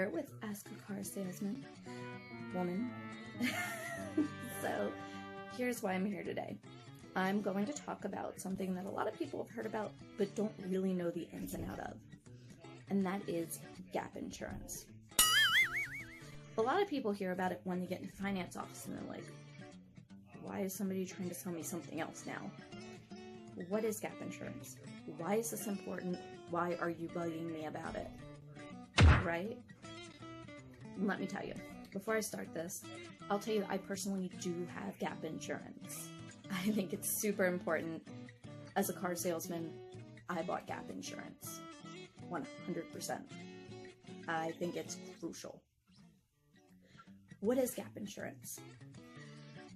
here with Ask a Car Salesman Woman. So here's why I'm here today. I'm going to talk about something that a lot of people have heard about but don't really know the ins and out of, and that is gap insurance. A lot of people hear about it when they get into the finance office and they're like, why is somebody trying to sell me something else now? What is gap insurance? Why is this important? Why are you bugging me about it? Right? Let me tell you, before I start this, I'll tell you I personally do have gap insurance. I think it's super important. As a car salesman, I bought gap insurance. 100%. I think it's crucial. What is gap insurance?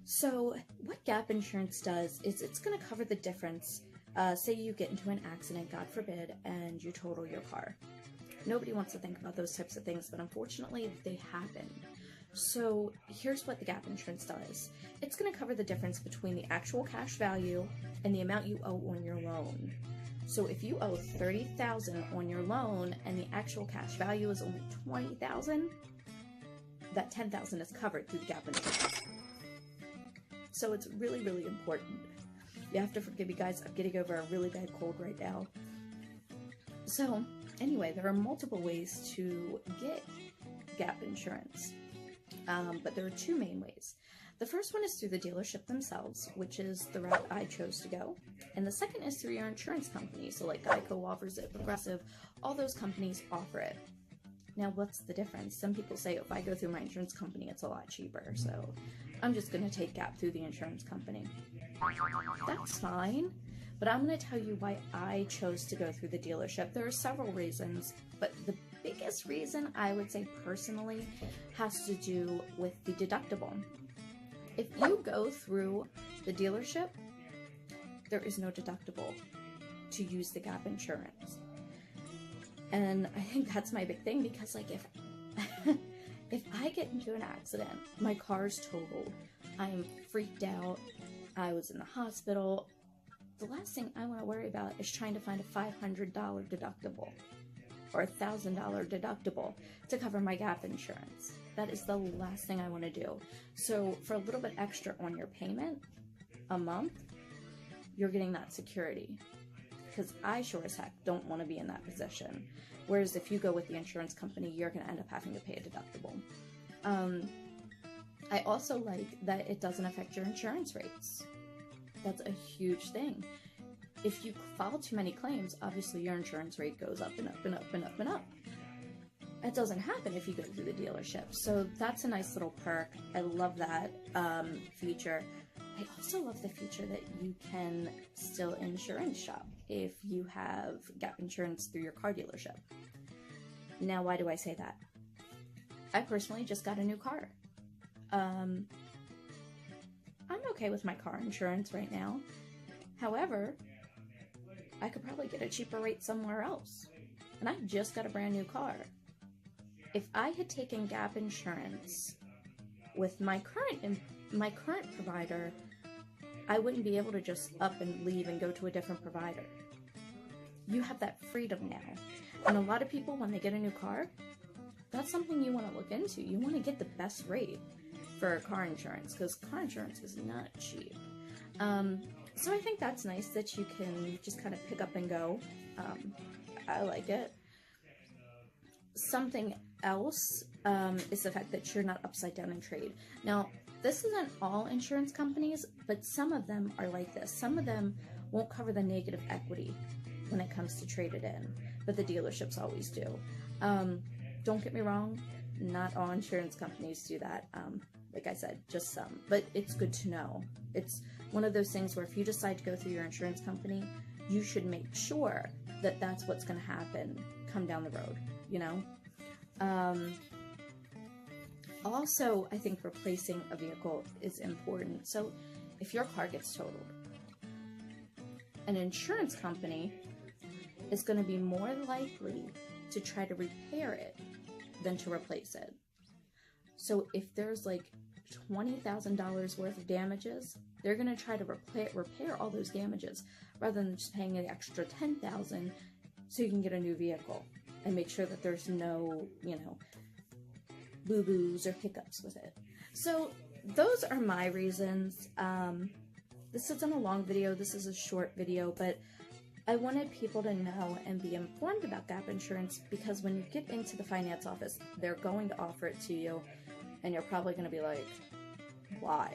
So what gap insurance does is it's going to cover the difference. Say you get into an accident, God forbid, and you total your car. Nobody wants to think about those types of things, but unfortunately they happen. So here's what the gap insurance does. It's going to cover the difference between the actual cash value and the amount you owe on your loan. So if you owe $30,000 on your loan and the actual cash value is only $20,000, that $10,000 is covered through the gap insurance. So it's really, really important. You have to forgive me, guys. I'm getting over a really bad cold right now. So anyway, there are multiple ways to get gap insurance, but there are two main ways. The first one is through the dealership themselves, which is the route I chose to go. And the second is through your insurance company. So like Geico offers it, Progressive, all those companies offer it. Now, what's the difference? Some people say if I go through my insurance company, it's a lot cheaper. So I'm just going to take gap through the insurance company. That's fine. But I'm going to tell you why I chose to go through the dealership. There are several reasons, but the biggest reason I would say personally has to do with the deductible. If you go through the dealership, there is no deductible to use the gap insurance. And I think that's my big thing, because like if I get into an accident, my car's totaled, I'm freaked out, I was in the hospital, the last thing I want to worry about is trying to find a $500 deductible or a $1,000 deductible to cover my gap insurance. That is the last thing I want to do. So for a little bit extra on your payment a month, you're getting that security. Because I sure as heck don't want to be in that position. Whereas if you go with the insurance company, you're going to end up having to pay a deductible. I also like that it doesn't affect your insurance rates. That's a huge thing. If you file too many claims, obviously your insurance rate goes up and up and up and up and up. That doesn't happen if you go through the dealership. So that's a nice little perk. I love that feature. I also love the feature that you can still insurance shop if you have gap insurance through your car dealership. Now, why do I say that? I personally just got a new car. I'm okay with my car insurance right now. However, I could probably get a cheaper rate somewhere else. And I just got a brand new car. If I had taken gap insurance with my current provider, I wouldn't be able to just up and leave and go to a different provider. You have that freedom now. And a lot of people, when they get a new car, that's something you want to look into. You want to get the best rate for car insurance, because car insurance is not cheap. So I think that's nice that you can just kind of pick up and go. I like it. Something else is the fact that you're not upside down in trade. Now, this isn't all insurance companies, but some of them are like this. Some of them won't cover the negative equity when it comes to traded in, but the dealerships always do. Don't get me wrong, not all insurance companies do that. Like I said, just some, but it's good to know. It's one of those things where if you decide to go through your insurance company, you should make sure that that's what's going to happen come down the road, you know? Also, I think replacing a vehicle is important. So if your car gets totaled, an insurance company is going to be more likely to try to repair it than to replace it. So if there's like $20,000 worth of damages, they're going to try to repair all those damages rather than just paying an extra $10,000 so you can get a new vehicle and make sure that there's no, boo-boos or hiccups with it. So those are my reasons. This isn't a long video, this is a short video, but I wanted people to know and be informed about gap insurance, because when you get into the finance office, they're going to offer it to you, and you're probably going to be like, why?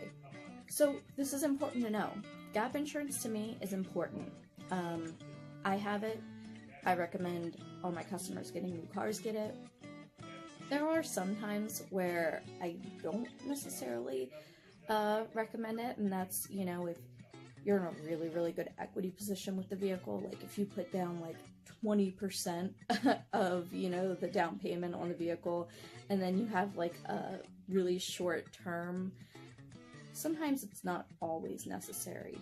So this is important to know. Gap insurance to me is important. I have it. I recommend all my customers getting new cars get it. There are some times where I don't necessarily recommend it, and that's, you know, if you're in a really, really good equity position with the vehicle, like if you put down like 20% of, you know, the down payment on the vehicle, and then you have like a really short term, sometimes it's not always necessary.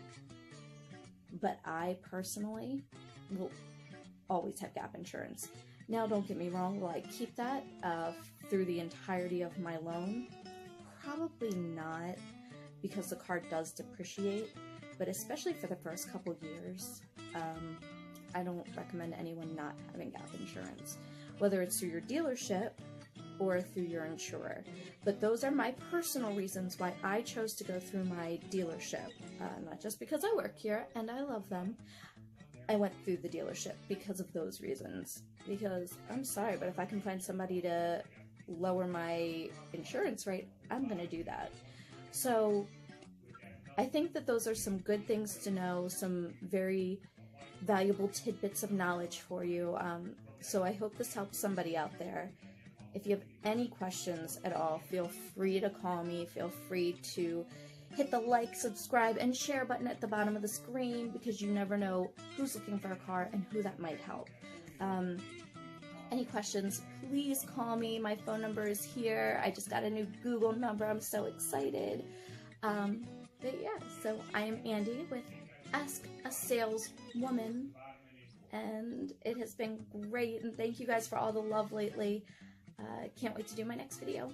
But I personally will always have gap insurance. Now, don't get me wrong, will I keep that through the entirety of my loan? Probably not, because the car does depreciate, but especially for the first couple years, I don't recommend anyone not having gap insurance, whether it's through your dealership or through your insurer. But those are my personal reasons why I chose to go through my dealership, not just because I work here and I love them. I went through the dealership because of those reasons. Because, I'm sorry, but if I can find somebody to lower my insurance rate, I'm gonna do that. So, I think that those are some good things to know, some very valuable tidbits of knowledge for you. So I hope this helps somebody out there. If you have any questions at all, feel free to call me. Feel free to hit the like, subscribe, and share button at the bottom of the screen, because you never know who's looking for a car and who that might help. Any questions, please call me. My phone number is here. I just got a new Google number. I'm so excited. But yeah, so I am Andy with Ask a Saleswoman, and it has been great, and thank you guys for all the love lately. Can't wait to do my next video.